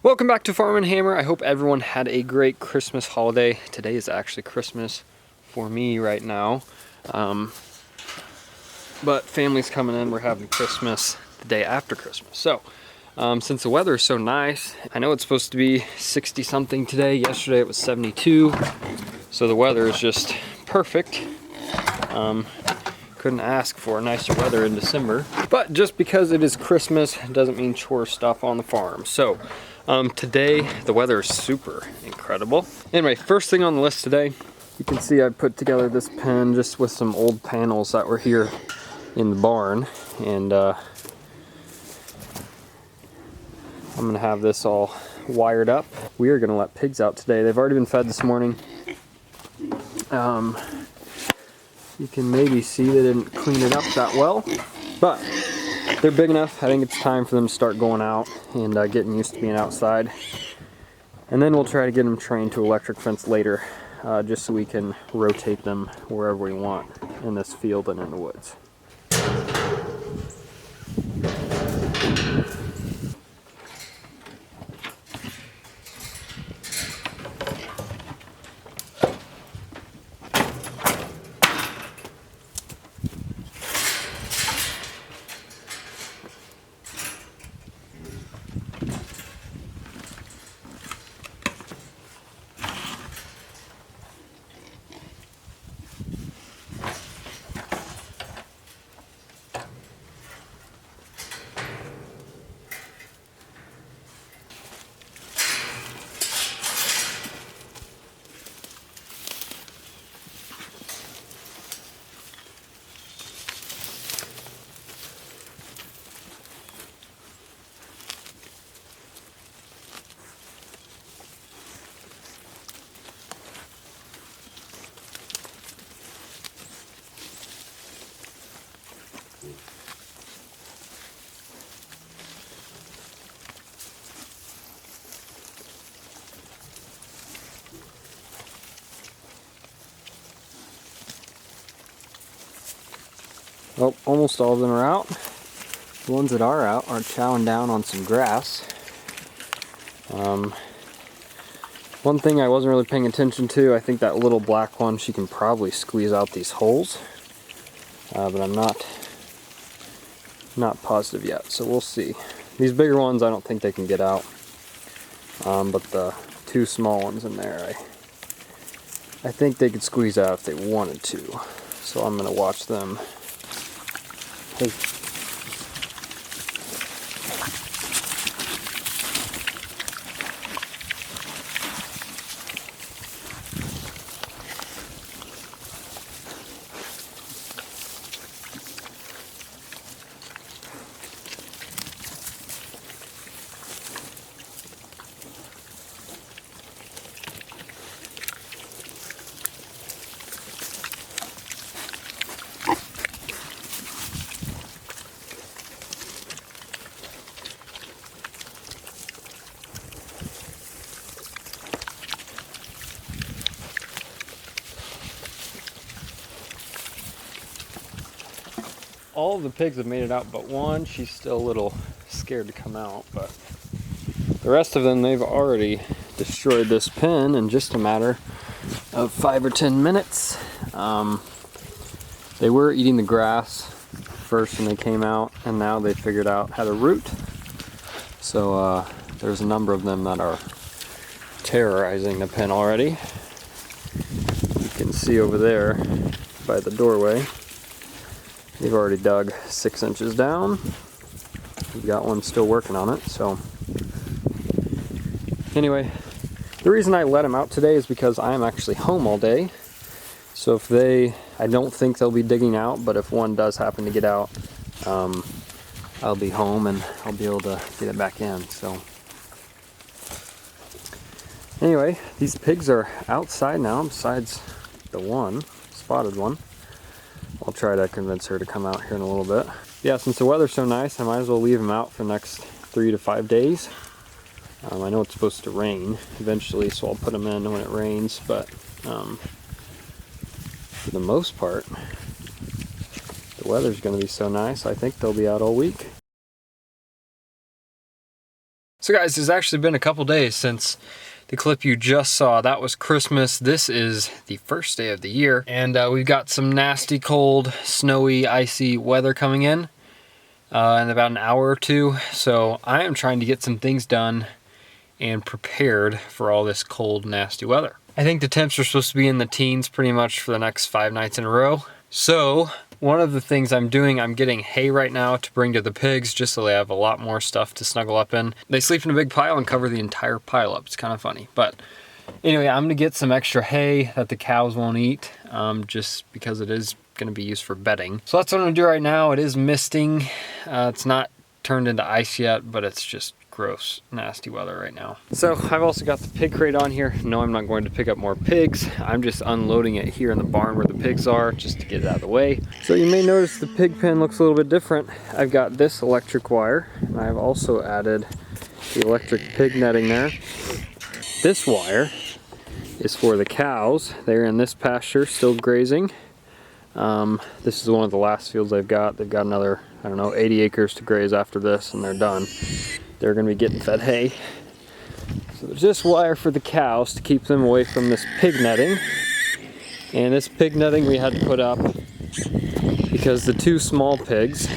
Welcome back to Farm and Hammer. I hope everyone had a great Christmas holiday. Today is actually Christmas for me right now. But family's coming in, we're having Christmas the day after Christmas. So, since the weather is so nice, I know it's supposed to be 60 something today. Yesterday it was 72. So the weather is just perfect. Couldn't ask for nicer weather in December. But just because it is Christmas doesn't mean chore stuff on the farm. So, today the weather is super incredible. Anyway, first thing on the list today, you can see I put together this pen just with some old panels that were here in the barn, and I'm gonna have this all wired up. We are gonna let pigs out today. They've already been fed this morning. You can maybe see they didn't clean it up that well, but they're big enough. I think it's time for them to start going out and getting used to being outside. And then we'll try to get them trained to electric fence later, just so we can rotate them wherever we want in this field and in the woods. Well, almost all of them are out. The ones that are out are chowing down on some grass. One thing I wasn't really paying attention to, I think that little black one, she can probably squeeze out these holes, but I'm not positive yet, so we'll see. These bigger ones, I don't think they can get out, but the two small ones in there, I think they could squeeze out if they wanted to. So I'm gonna watch them. All of the pigs have made it out but one. She's still a little scared to come out, but the rest of them, they've already destroyed this pen in just a matter of 5 or 10 minutes. They were eating the grass first when they came out, and now they figured out how to root. So there's a number of them that are terrorizing the pen already. You can see over there by the doorway, they've already dug 6 inches down. We've got one still working on it. So anyway, the reason I let them out today is because I'm actually home all day. So if I don't think they'll be digging out, but if one does happen to get out, I'll be home and I'll be able to get it back in. So anyway, these pigs are outside now, besides the one, spotted one. I'll try to convince her to come out here in a little bit. Yeah, since the weather's so nice, I might as well leave them out for the next 3 to 5 days. I know it's supposed to rain eventually, so I'll put them in when it rains, but for the most part, the weather's going to be so nice, I think they'll be out all week. So guys, it's actually been a couple days since the clip you just saw. That was Christmas. This is the first day of the year, and we've got some nasty cold, snowy, icy weather coming in about an hour or two. So I am trying to get some things done and prepared for all this cold, nasty weather. I think the temps are supposed to be in the teens pretty much for the next 5 nights in a row. So one of the things I'm doing, I'm getting hay right now to bring to the pigs just so they have a lot more stuff to snuggle up in. They sleep in a big pile and cover the entire pile up. It's kind of funny. But anyway, I'm gonna get some extra hay that the cows won't eat just because it is gonna be used for bedding. So that's what I'm gonna do right now. It is misting. It's not turned into ice yet, but it's just gross, nasty weather right now. So I've also got the pig crate on here. No, I'm not going to pick up more pigs. I'm just unloading it here in the barn where the pigs are, just to get it out of the way. So you may notice the pig pen looks a little bit different. I've got this electric wire, and I've also added the electric pig netting there. This wire is for the cows. They're in this pasture, still grazing. This is one of the last fields they've got. They've got another, I don't know, 80 acres to graze after this, and they're done. They're going to be getting fed hay. So there's this wire for the cows to keep them away from this pig netting. And this pig netting we had to put up because the 2 small pigs,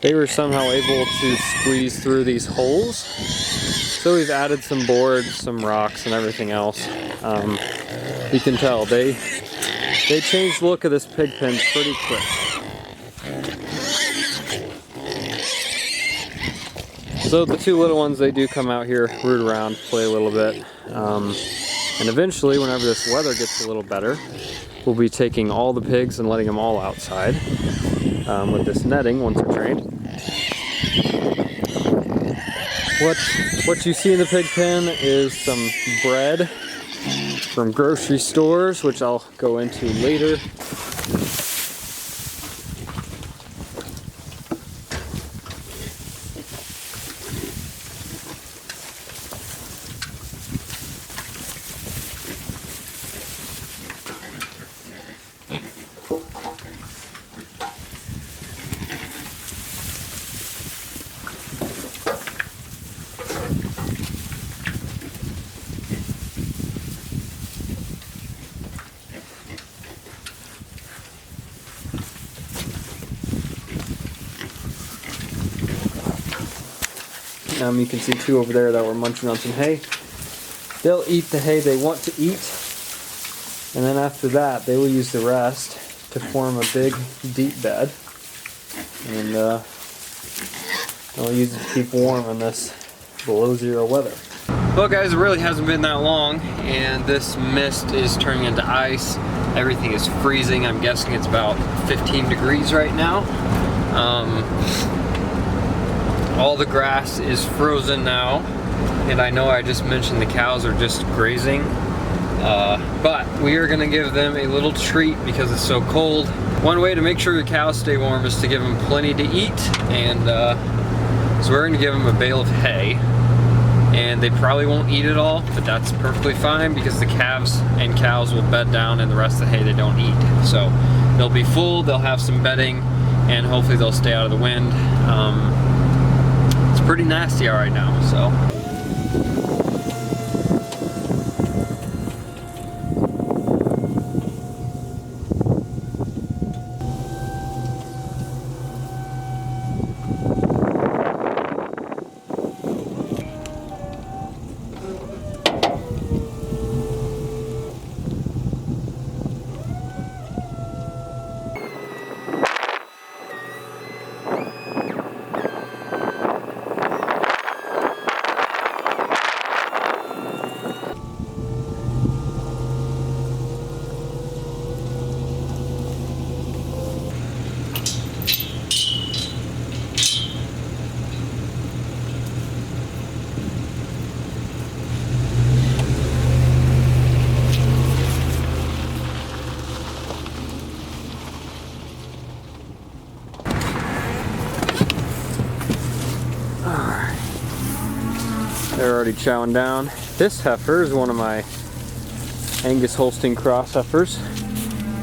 they were somehow able to squeeze through these holes. So we've added some boards, some rocks, and everything else. You can tell they changed the look of this pig pen pretty quick. So the 2 little ones, they do come out here, root around, play a little bit. And eventually, whenever this weather gets a little better, we'll be taking all the pigs and letting them all outside with this netting once they're trained. What you see in the pig pen is some bread from grocery stores, which I'll go into later. You can see 2 over there that were munching on some hay. They'll eat the hay they want to eat, and then after that they will use the rest to form a big deep bed, and they'll use it to keep warm in this below 0 weather. Well guys, it really hasn't been that long, and this mist is turning into ice. Everything is freezing. I'm guessing it's about 15 degrees right now. All the grass is frozen now, and I know I just mentioned the cows are just grazing, but we are gonna give them a little treat because it's so cold. One way to make sure your cows stay warm is to give them plenty to eat, and so we're gonna give them a bale of hay, and they probably won't eat it all, but that's perfectly fine because the calves and cows will bed down and the rest of the hay they don't eat. So they'll be full, they'll have some bedding, and hopefully they'll stay out of the wind. Pretty nasty out right now, so. They're already chowing down. This heifer is one of my Angus Holstein cross heifers,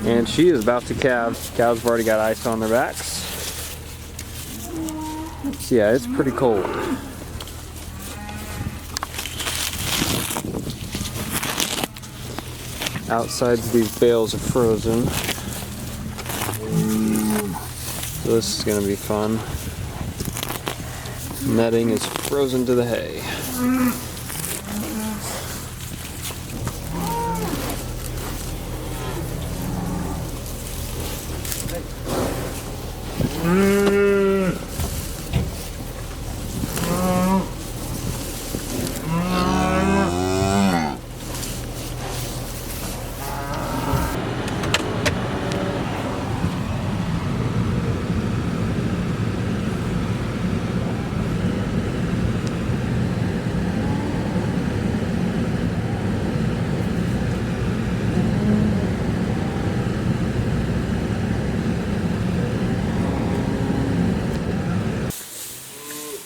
and she is about to calve. Cows have already got ice on their backs. Let's yeah, it's pretty cold. Outside these bales are frozen. So this is gonna be fun. Netting is frozen to the hay.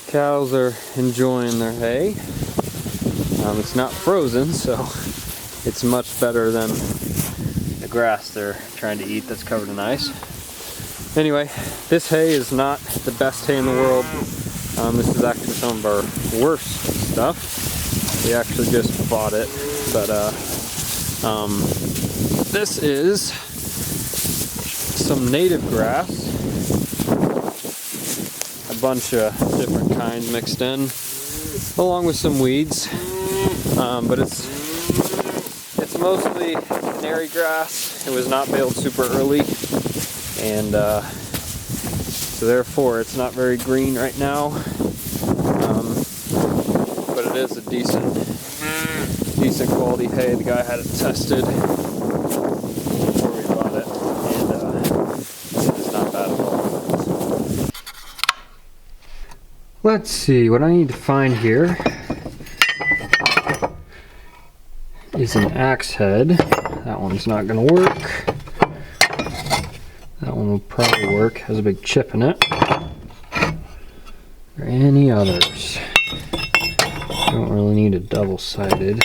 Cows are enjoying their hay. It's not frozen, so it's much better than the grass they're trying to eat that's covered in ice. Anyway, this hay is not the best hay in the world. This is actually some of our worst stuff. We actually just bought it, but this is some native grass. A bunch of different kinds mixed in, along with some weeds. But it's mostly canary grass. It was not baled super early, and so therefore it's not very green right now. But it is a decent quality hay. The guy had it tested before we bought it, and it's not bad at all. Let's see, what I need to find here is an axe head. That one's not gonna work. That one will probably work, has a big chip in it. Or any others. Don't really need a double-sided.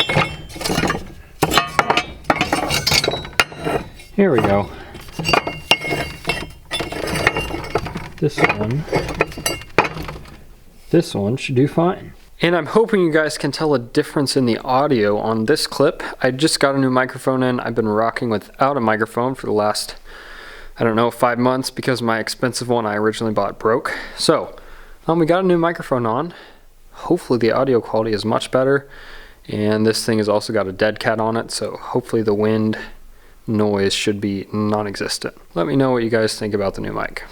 Here we go. This one should do fine. And I'm hoping you guys can tell a difference in the audio on this clip. I just got a new microphone in. I've been rocking without a microphone for the last, I don't know, 5 months because my expensive one I originally bought broke. So, we got a new microphone on. Hopefully the audio quality is much better. And this thing has also got a dead cat on it, so hopefully the wind noise should be non-existent. Let me know what you guys think about the new mic.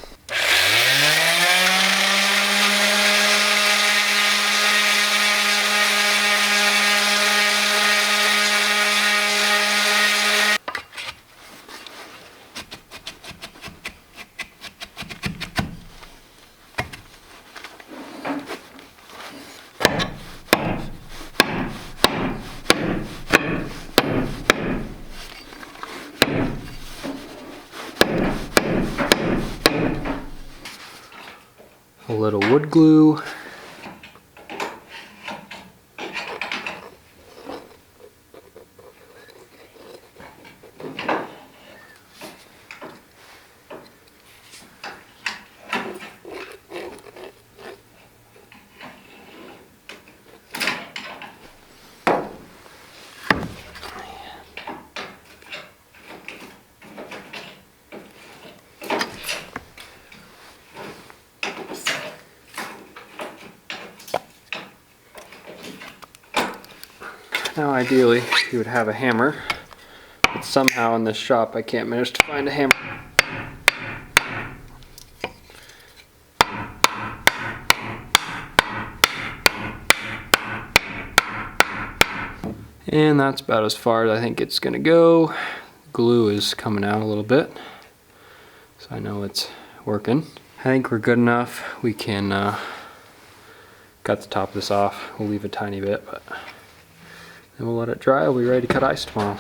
A little wood glue. Now ideally you would have a hammer, but somehow in this shop I can't manage to find a hammer. And that's about as far as I think it's gonna go. Glue is coming out a little bit, so I know it's working. I think we're good enough. We can cut the top of this off. We'll leave a tiny bit, but then we'll let it dry. We'll be ready to cut ice tomorrow.